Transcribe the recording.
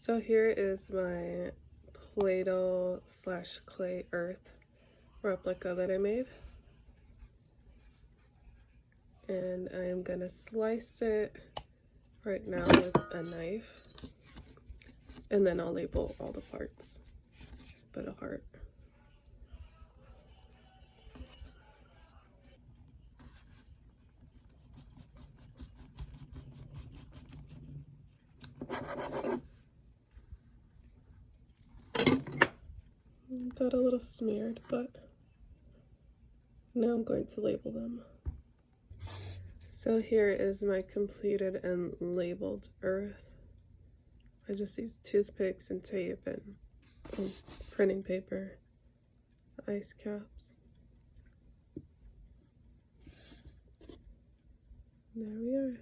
So here is my Play-Doh slash clay earth replica that I made. And I am gonna slice it right now with a knife. And then I'll label all the parts. Put a heart. Got a little smeared, but now I'm going to label them. So here is my completed and labeled earth. I just use toothpicks and tape and printing paper, ice caps. There we are.